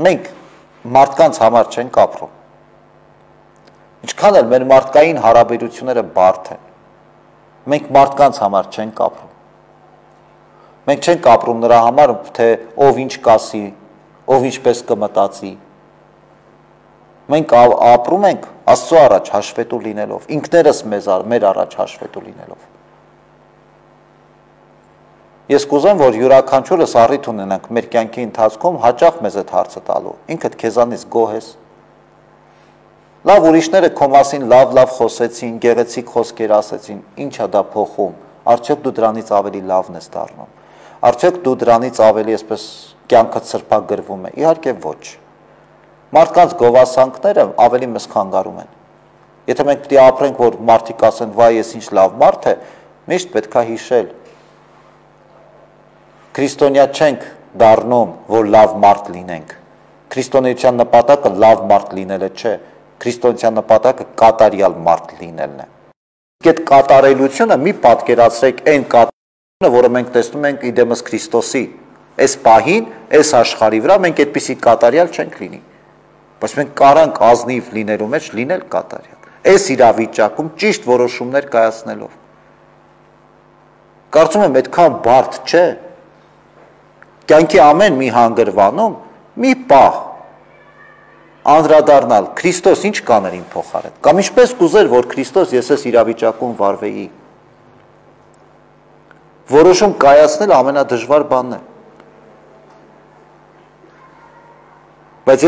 մենք մարդկանց համար չենք ապրում։ Ինչքան էլ մեր մարդկային հարաբերությունները բարդ են, մենք մարդկանց համար չենք ապրում։ Մենք չենք ապրում նրա համար, թե ով ինչ կասի, ով ինչպես կմտածի։ Մենք ապրում ենք Աստծո առաջ հաշվետու լինելով, ինքներս մեր առաջ հաշվետու լինելով։ Ես կուզեմ, որ յուրաքանչյուրս առիթ ունենանք մեր կյանքի ընթացքում հաճախ մեզ այդ հարցը տալու, ինքդ քեզանից գոհ ես։ Լավ, ուրիշները քո մասին լավ խոսեցին, գեղեցիկ խոսքեր ասեցին, ի՞նչ է դա փոխում, արդյոք դու դրանից ավելի լավն ես դառնում, արդյոք դու դրանից ավելի այսպես կյանքդ սրբագրվում է, իհարկե ոչ։ Մարդկանց գովասանքները ավելի մեզ խանգարում են։ Եթե մենք պիտի ապրենք, որ մարդիկ ասեն, վայ, ես ինչ լավ մարդ է, միշտ պետք է հիշել։ Քրիստոնյա չենք դառնում, որ լավ մարդ լինենք։ Քրիստոնեության նպատակը լավ մարդ լինելը չէ, քրիստոնեության նպատակը կատարյալ մարդ լինելն է։ Այդ կատարելությունը մի պատկերացրեք այն կատարելությունը, որը մենք տեսնում ենք իդեմս Քրիստոսի, այս պահին, այս աշխարհի վրա մենք այդպիսի կատարյալ չենք լինի, բայց մենք կարանք ազնիվ լինելու մեջ լինել կատարյալ, այս իրավիճակում ճիշտ որոշումներ կայացնելով։ Կարծում եմ այդքան բարդ չէ։ Կյանքի ամեն մի հանգրվանում մի պահ անդրադառնալ, Քրիստոս ինչ կաներ իմ փոխարեն, կամ ինչպես կուզեր, որ Քրիստոս ես այս իրավիճակում վարվեի։ Որոշում կայացնել ամենադժվար բանն է։ Բայց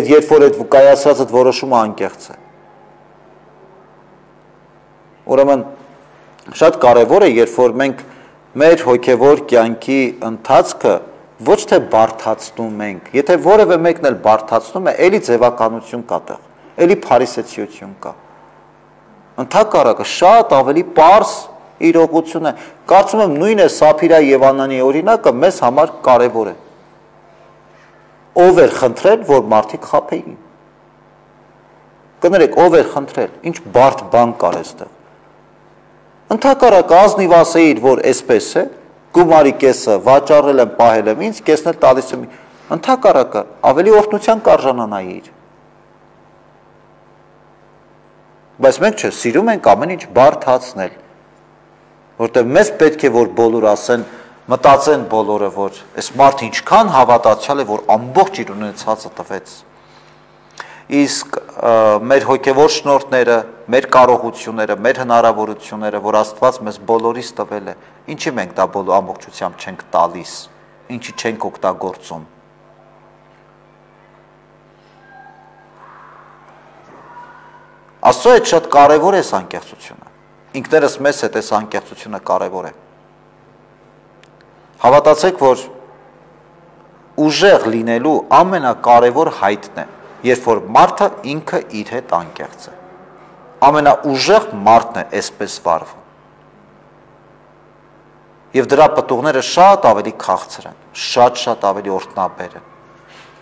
երբ որ այդ կայացած այդ որոշումը անկեղծ է։ Ուրեմն շատ կարևոր է, երբ որ մենք մեր հոգևոր կյանքի ընթացքը ոչ թե բարդացնում ենք, եթե որևէ մեկն էլ բարդացնում է, էլի ձևականություն կա տեղ։ էլի փարիսեցիություն կա։ Ընդհակառակը շատ ավելի պարզ իրողություն է։ Կարծում եմ նույն է Սափիրա եւ Անանի օրինակը մեզ համար կարևոր է։ Ով էր խնդրել, որ մարդիկ խաբեին։ Կներեք, ով էր խնդրել, ինչ բարդ բան կար այստեղ։ Ընդհակառակը ազնիվ ասեիր, որ այսպես է, գումարի կեսը վաճառել եմ, պահել եմ, ինձ կեսն էլ տալիս եմ։ Ընդհակառակը ավելի օրհնության կարժանանայիր։ Բայց մենք չէ, սիրում ենք ամեն ինչ բարդացնել, որտեղ մեզ պետք է որ բոլոր ասեն, մտածեն բոլորը, որ այս մարդը ինչքան հավատացյալ է, որ ամբողջ իր ունեցածը տվեց։ Իսկ մեր հոգևոր շնորհները, մեր կարողությունները, մեր հնարավորությունները, որ Աստված մեզ բոլորիս տվել է, ինչի մենք դա բոլոր ամբողջությամբ չենք տալիս, ինչի չենք օգտագործում։ Աստծո հետ շատ կարևոր է այս անկեղծությունը։ Ինքներս մեզ հետ այս անկեղծությունը կարևոր է։ Հավատացեք, որ ուժեղ լինելու ամենակարևոր հայտն է, երբ որ մարդը ինքը իր հետ անկեղծ է։ Ամենաուժեղ մարդն է այսպես վարվում։ Եվ դրա պտուղները շատ ավելի քաղցր են, շատ ավելի օրհնաբեր են։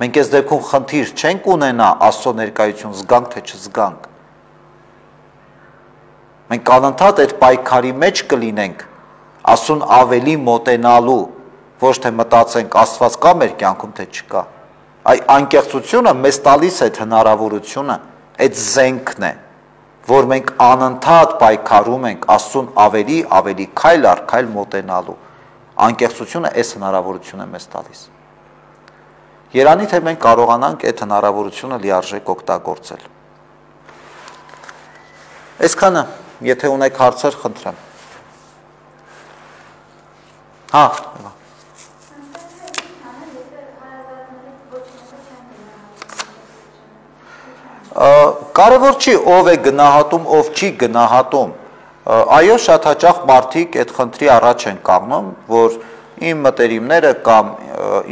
Մենք այս դեպքում խնդիր չենք ունենա Աստծո ներկայություն զգանք թե չզգանք։ Մենք անընդհատ այդ պայքարի մեջ կլինենք, Աստծուն ավելի մոտենալու, ոչ թե մտածենք Աստված կա մեր կյանքում թե չկա։ Այ անկեղծությունը մեզ տալիս այդ հնարավորությունը, այդ զենքն է, որ մենք անընդհատ պայքարում ենք Աստծուն ավելի քայլ առ քայլ մոտենալու։ Անկեղծությունը այս հնարավորությունը մեզ տալիս։ Երանի թե մենք կարողանանք այդ հնարավորությունը լիարժեք օգտագործել։ Այսքանը, եթե ունեք հարցեր, խնդրեմ։ Հա, կարևոր չի ով է գնահատում, ով չի գնահատում։ Այո, շատ հաճախ մարդիկ այդ խնդրի առաջ են կանգնում, որ իմ մտերիմները կամ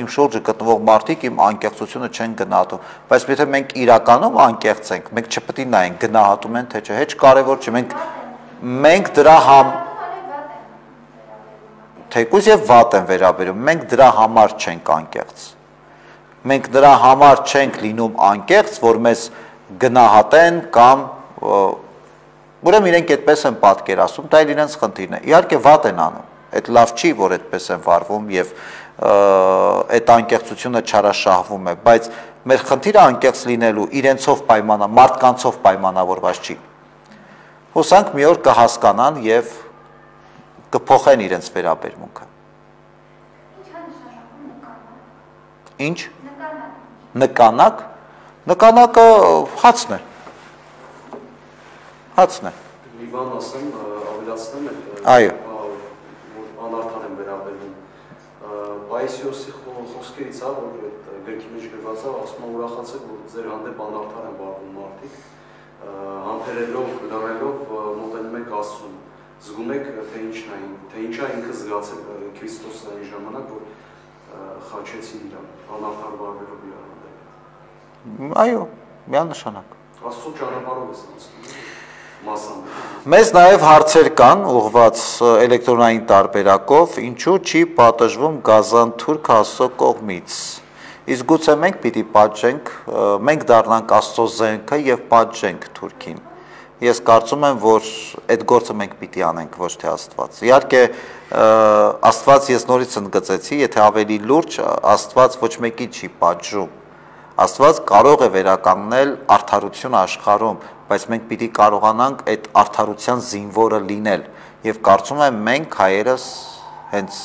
իմ շուրջը գտնվող մարդիկ իմ անկեղծությունը չեն գնահատում, բայց եթե մենք իրականում անկեղծ ենք, մենք չպետք է նայենք գնահատում են թե չէ, հեչ կարևոր չէ, մենք դրա թեկուզ եւ վատ են վերաբերում, մենք դրա համար չենք անկեղծ։ Մենք դրա համար չենք լինում անկեղծ, որ մեզ գնահատեն կամ ուրեմն իրենք այդպես են պատկերացնում, դա իրենց խնդիրն է։ Իհարկե վատ են անում։ Այդ լավ չի, որ այդպես են վարվում եւ այդ անկեղծությունը չարաշահվում է, բայց մեր խնդիրը անկեղծ լինելու իրենցով մարդկանցով պայմանավորված չի։ Հուսանք մի օր կհասկանան եւ կփոխեն իրենց վերաբերմունքը։ Ինչ? Նկանակ։ Նկանակը հացն է։ Հացն է։ Մի բան ասեմ, ավելացնեմ էլ։ Այո։ Անարդար եմ վերաբերվում։ Պայիսիոսի խոսքերից է, որ այդ գրքի մեջ գրված է, ասում է ուրախացեք, որ ձեր հանդեպ անարդար են վարվում մարդիկ, համբերելով, լռելով մոտենում եք Աստծուն, զգում եք թե ինչա ինքը զգացել Քրիստոսը այն ժամանակ, որ խաչեցին իրան, անարդար վարվելով իր հանդեպ։ Այո, միանշանակ։ Աստծո ճանապարհով է անցնում։ Մեզ նաև հարցեր կան ուղղված էլեկտրոնային տարբերակով, ինչու չի պատժվում Գազան Թուրք Աստծո կողմից։ Իսկ գուցե մենք պիտի պատժենք, մենք դառնանք Աստծո զենքը եւ պատժենք Թուրքին։ Ես կարծում եմ, որ այդ գործը մենք պիտի անենք, ոչ թե Աստված։ Իհարկե, Աստված ես նորից ընդգծեցի, եթե ավելի լուրջ, Աստված ոչ մեկի չի պատժում։ Աստված կարող է վերականգնել արդարությունը աշխարհում, բայց մենք պիտի կարողանանք այդ արդարության զինվորը լինել եւ կարծում եմ մենք հայերս հենց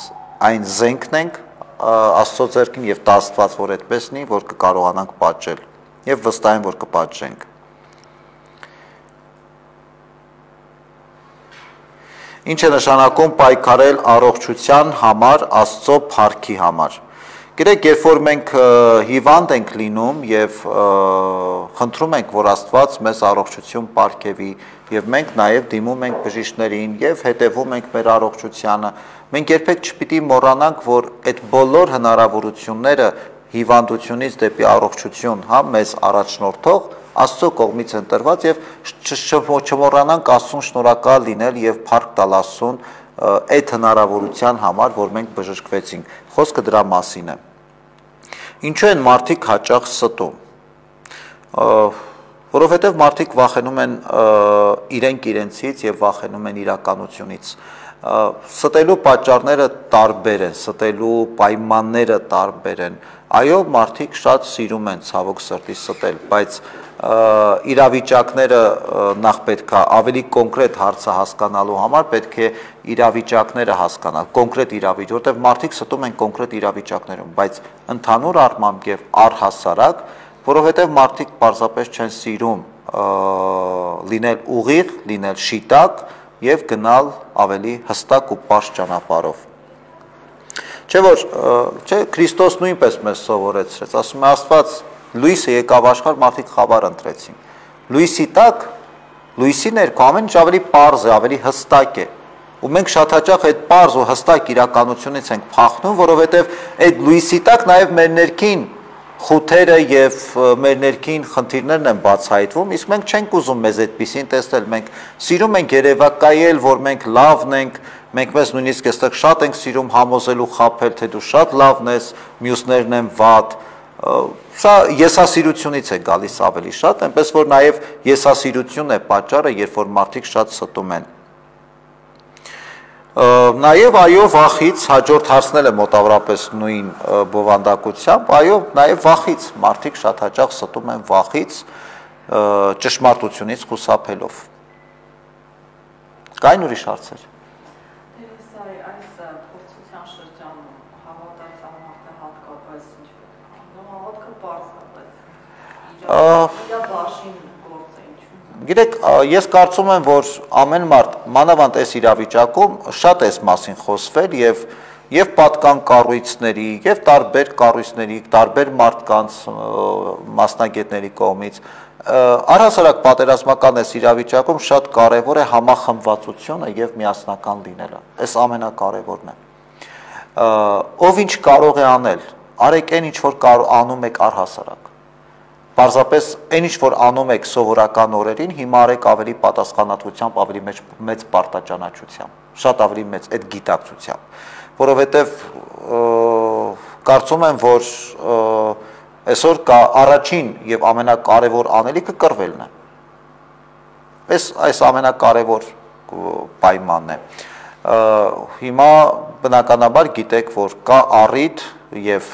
այն զենքն ենք Աստծո ձեռքին եւ դա Աստված որ այդպես լինի, որ կկարողանանք պատժել եւ վստահ եմ, որ կպատժենք։ Ինչ է նշանակում պայքարել առողջության համար, Աստծո փառքի համար։ Գիտեք, երբ որ մենք հիվանդ ենք լինում եւ խնդրում ենք, որ Աստված մեզ առողջություն պարգևի եւ մենք նաեւ դիմում ենք բժիշկներին եւ հետեւում ենք մեր առողջությանը, մենք երբեք չպիտի մոռանանք, որ այդ բոլոր հնարավորությունները հիվանդությունից դեպի առողջություն, հա, մեզ առաջնորդող Աստծո կողմից են տրված եւ չմոռանանք Աստծուն շնորհակալ լինել եւ փառք տալ Աստծուն այդ հնարավորության համար, որ մենք բժշկվեցինք։ Խոսքը դրա մասին է։ Ինչու են մարդիկ հաճախ ստում։ Որովհետև մարդիկ վախենում են իրենք իրենցից եւ վախենում են իրականությունից։ Ստելու պատճառները տարբեր են, ստելու պայմանները տարբեր են։ Այո, մարդիկ շատ սիրում են ցավոք սրտի ստել, բայց իրավիճակները նախ պետք է ավելի կոնկրետ հարցը հասկանալու համար պետք է իրավիճակները հասկանալ, կոնկրետ իրավիճակ, որտեղ մարդիկ ստում են կոնկրետ իրավիճակներում, բայց ընդհանուր առմամբ եւ առհասարակ, որովհետև մարդիկ պարզապես չեն սիրում լինել ուղիղ, լինել շիտակ եւ գնալ ավելի հստակ ու պարզ ճանապարհով։ Չէ՞ որ Քրիստոս նույնպես մեզ սովորեցրեց, ասում է Աստված լույսը եկավ աշխարհ, մարդիկ խավար ընտրեցին։ Լույսի տակ, լույսի ներքո ամեն ինչ ավելի պարզ է, ավելի հստակ է։ Ու մենք շատ հաճախ այդ պարզ ու հստակ իրականությունից ենք փախնում, որովհետև այդ լույսի տակ նաև մեր ներքին խութերը եւ մեր ներքին խնդիրներն են բացահայտվում, իսկ մենք չենք ուզում մեզ այդպեսին տեսնել, մենք սիրում ենք երևակայել, որ մենք լավն ենք, մենք մեզ նույնիսկ այստեղ շատ ենք սիրում համոզել ու խաբել, թե դու շատ լավն ես, մյուսներն են վատ, սա եսասիրությունից է գալիս ավելի շատ, այնպես որ նաեւ եսասիրությունն է պատճառը, երբ որ մարդիկ շատ ստում են։ Նաև այո վախից հաջորդ հարցնել է մոտավորապես նույն բովանդակությամբ, այո նաև վախից, մարդիկ շատ հաճախ ստում են վախից, ճշմարտությունից խուսափելով։ Կային ուրիշ հարցեր։ Այս փորձության շրջանում հավատացյալ մարդը հատկապես ինչ պետք է անում, հավատքը պարզ է, բայց իր բաշին գործը ինչու։ Գիտեք, ես կարծում եմ, որ ամեն մարդ մանավանդ այս իրավիճակում շատ էս մասին խոսվել եւ պատկան կառույցների եւ տարբեր կառույցների, տարբեր մարդկանց մասնագետների կողմից առհասարակ պատերազմական այս իրավիճակում շատ կարեւոր է համախմբվածությունը եւ միասնական լինելը։ Այս ամենակարևորն է։ Ով ինչ կարող է անել, արեք այն ինչ որ անում եք առհասարակ։ Պարզապես այն ինչ որ անում եք սովորական օրերին, հիմա արեք ավելի պատասխանատվությամբ, ավելի մեծ պարտաճանաչությամբ, շատ ավելի մեծ այդ գիտակցությամբ, որովհետև կարծում եմ, որ այսօր առաջին եւ ամենակարևոր անելիքը կռվելն է։ Այս ամենակարևոր պայմանն է։ Հիմա բնականաբար գիտեք, որ կա առիթ եւ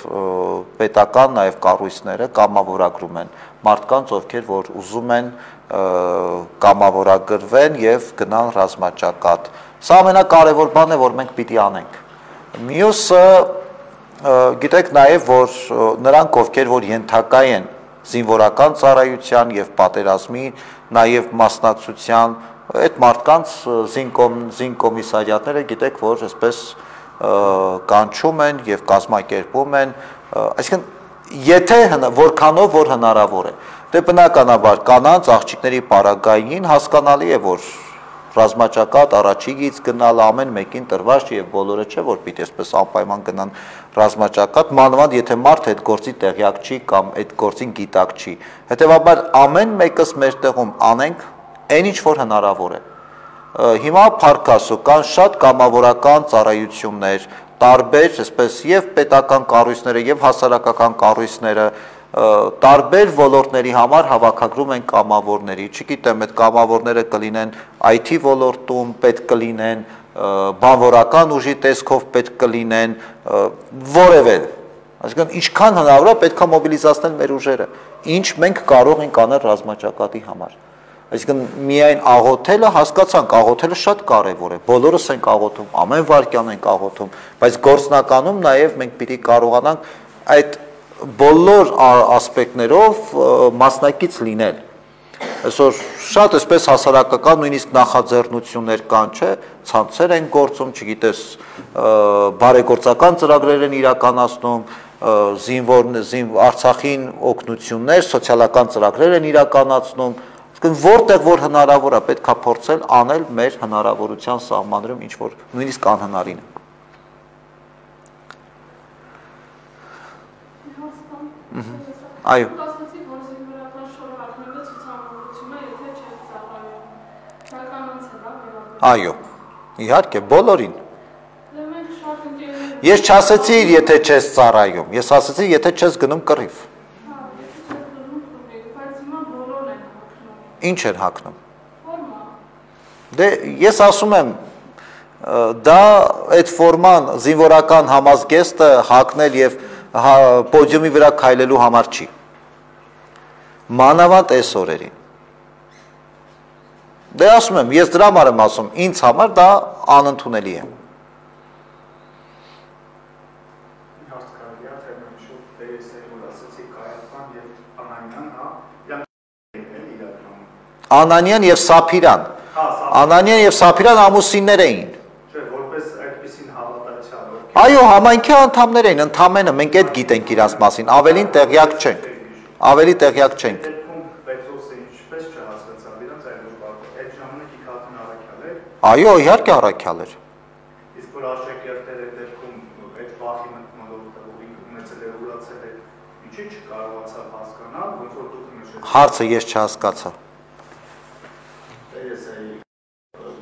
պետական նաեւ կառույցները կամավորագրում են մարդկանց, ովքեր որ ուզում են կամավորագրվեն եւ գնան ռազմաճակատ։ Սա ամենակարևոր բանն է, որ մենք պիտի անենք։ Մյուսը գիտեք նաեւ, որ նրանք, ովքեր որ ենթակա են զինվորական ծառայության եւ պատերազմի նաեւ մասնակցության, այդ մարդկանց զինկոմիսարիատները գիտեք, որ այսպես կանչում են եւ կազմակերպում են, այսինքն եթե որքանով որ հնարավոր է, դե բնականաբար կանանց աղջիկների պարագային հասկանալի է, որ ռազմաճակատ առաջիգից գնալ ամեն մեկին տրված եւ բոլորը չէ, որ պիտի այսպես անպայման գնան ռազմաճակատ, մանավանդ եթե մարդ այդ գործի տեղյակ չի կամ այդ գործին գիտակ չի։ Հետեւաբար ամեն մեկս մեր տեղում անենք այն ինչ որ հնարավոր է։ Հիմա փառք Աստծո կան շատ կամավորական ծառայություններ, տարբեր, այսպես եւ պետական կառույցները եւ հասարակական կառույցները տարբեր ոլորտների համար հավաքագրում են կամավորների, չգիտեմ, այդ կամավորները կլինեն IT ոլորտում, պետք կլինեն բանվորական ուժի տեսքով, պետք կլինեն որևէ, այսինքն ինչքան հնարավոր է պետք է մոբիլիզացնել մեր ուժերը, ինչ մենք կարող ենք անել ռազմաճակատի համար։ Այսինքն միայն աղոթելը, հասկացանք, աղոթելը շատ կարևոր է, բոլորս ենք աղոթում, ամեն վարքյան ենք աղոթում, բայց գործնականում նաև մենք պիտի կարողանանք այդ բոլոր ասպեկտներով մասնակից լինել։ Այսօր շատ այսպես հասարակական նույնիսկ նախաձեռնություններ կան, չէ, ցանցեր են գործում, չգիտես, բարեգործական ծրագրեր են իրականացնում, Արցախին օգնություններ, սոցիալական ծրագրեր են իրականացնում, որտեղ որ հնարավոր է պետք է փորձել անել մեր հնարավորության սահմաններում ինչ որ նույնիսկ անհնարին է։ Այո։ Այո։ Իհարկե, բոլորին։ Ես չասեցի, եթե չես ծառայում, ես ասեցի, եթե չես գնում կռիվ։ Ինչ են հագնում։ Դե ես ասում եմ, դա այդ ֆորման զինվորական համազգեստը հագնել եւ պոդիումի վրա քայլելու համար չի։ Մանավանդ այս օրերին։ Դե ասում եմ, ես դրա համար եմ ասում, ինձ համար դա անընդունելի է։ Անանյան եւ Սափիրան։ Անանյան եւ Սափիրան ամուսիններ էին։ Այո, համայնքի անդամներ էին, ընդամենը մենք այդ գիտենք իրաց մասին, ավելին տեղյակ չենք։ Ավելի տեղյակ չենք։ Այո, իհարկե առաքյալ էր։ Իսկ որ աշակերտները դեպքում այդ վախի մտնոլորտը ունեցել է ուրացել է, ինչի չկարողացավ հասկանալ, ոնց որ դուք նշեցիք։ Հարցը ես չհասկացա։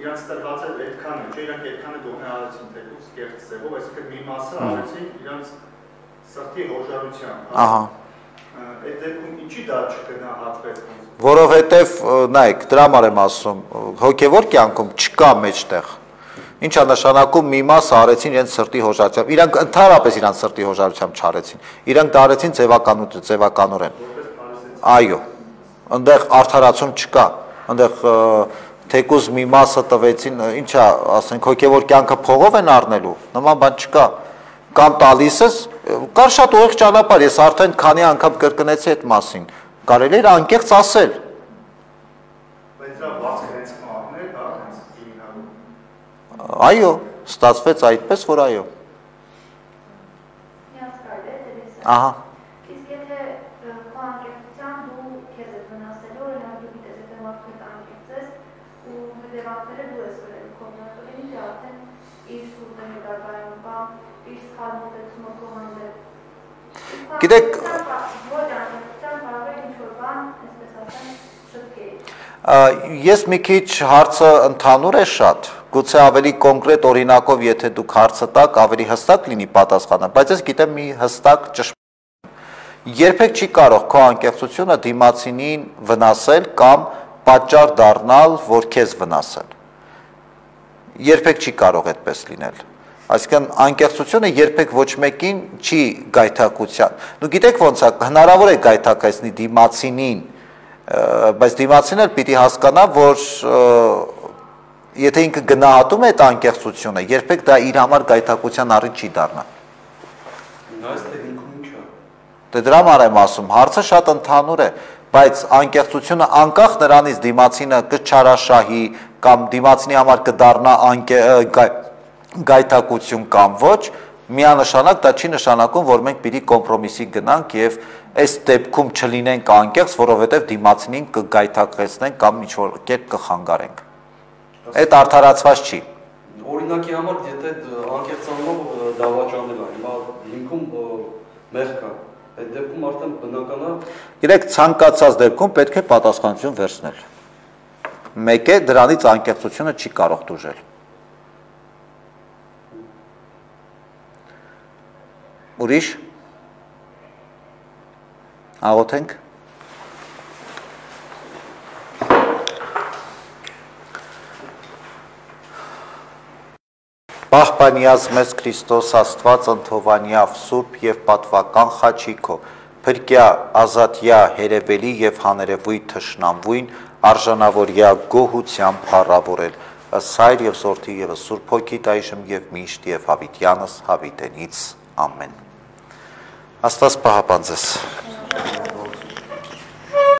Իրանց տրված է այդքանը, չէ, իրանք այդքանը դողն արեցին թեկուզ կեղծ ձևով, այսինքն մի մասը արեցին իրանց սրտի հոժարությամբ։ Ահա։ Այդ դեպքում ինչի դա չգնահատվեց։ Որովհետև նայեք, դրա համար եմ ասում, հոգևոր կյանքում չկա մեջտեղ։ Ինչ է նշանակում մի մասը արեցին իրենց սրտի հոժարությամբ։ Իրանք ընդհանրապես իրենց սրտի հոժարությամբ չարեցին։ Իրանք դա արեցին ձևականորեն։ Այո։ Այնտեղ արդարացում չկա։ Այնտեղ թեկուզ մի մասը տվեցին, ինչա, ասենք, հոգևոր կյանքը փողով են առնելու, նման բան չկա։ Կամ տալիս ես, կար շատ ուղիղ ճանապարհ, ես արդեն քանի անգամ կրկնեցի այդ մասին։ Կարելի էր անկեղծ ասել։ Բայց դա բացք հենց մահներ, հա, հենց իմինալու։ Այո, ստացվեց այդպես, որ այո։ Ահա։ Իսկ եթե քո անկեղծությամբ դու քեզ ես վնասելու, օրինակ դու գիտես, եթե մարդու հետ անկեղծես ու հետևանքները դու ես կրել քո մտածողին, թե արդեն իր սուրտը հետագայում կամ իր սխալ մոտեցումը քո հանդեպ։ Գիտեք, ոչ անկեղծությամբ կարող է ինչ-որ բան, այսպես ասեմ, շտկել։ Ես մի քիչ հարցը ընդհանուր է շատ, գուցե ավելի կոնկրետ օրինակով, եթե դուք հարցը տաք, ավելի հստակ լինի պատասխանը, բայց ես գիտեմ մի հստակ ճշմարիտ։ Երբեք չի կարող քո անկեղծությունը դիմացինին վնասել կամ պատճառ դառնալ, որ քեզ վնասել։ Երբեք չի կարող այդպես լինել։ Այսինքն անկեղծությունը երբեք ոչ մեկին չի գայթակղության։ Դու գիտեք ոնց է, հնարավոր է գայթակղեցնի դիմացինին, բայց դիմացին էլ պիտի հասկանա, որ եթե ինքը գնահատում է այդ անկեղծությունը, երբեք դա իր համար գայթակղության առիթ չի դառնա։ Դե դրա համար եմ ասում, հարցը շատ ընդհանուր է, բայց անկեղծությունը անկախ նրանից դիմացինը կչարաշահի կամ դիմացինի համար կդառնա գայթակղություն կամ ոչ, միանշանակ դա չի նշանակում, որ մենք պիտի կոմպրոմիսի գնանք եւ այս դեպքում չլինենք անկեղծ, որովհետեւ դիմացինին կգայթակղեցնենք կամ ինչ-որ կերպ կխանգարենք։ Այդ արդարացված չի։ Օրինակի համար, եթե անկեղծանալով դավաճանել է, հիմա հիմքում մեղք կա, այդ դեպքում արդեն բնական է։ Գիտեք, ցանկացած դեպքում պետք է պատասխանատվություն վերցնել։ Մեկ է դրանից անկեղծությունը չի կարող դուժել։ Ուրիշ աղոթենք։ Պահպանյաց մեզ Քրիստոս Աստված ընթովանյավ սուրբ եւ պատվական խաչիկո փրկյա ազատյա հերևելի եւ հաներևույթ թշնամվույն արժանավորյա գոհությամբ փառավորել Սայր եւ Սորթի եւ Սուրբ Հոգի այժմ եւ միշտ եւ հավիտյանս հավիտենից ամեն Աստված պահապան ձեզ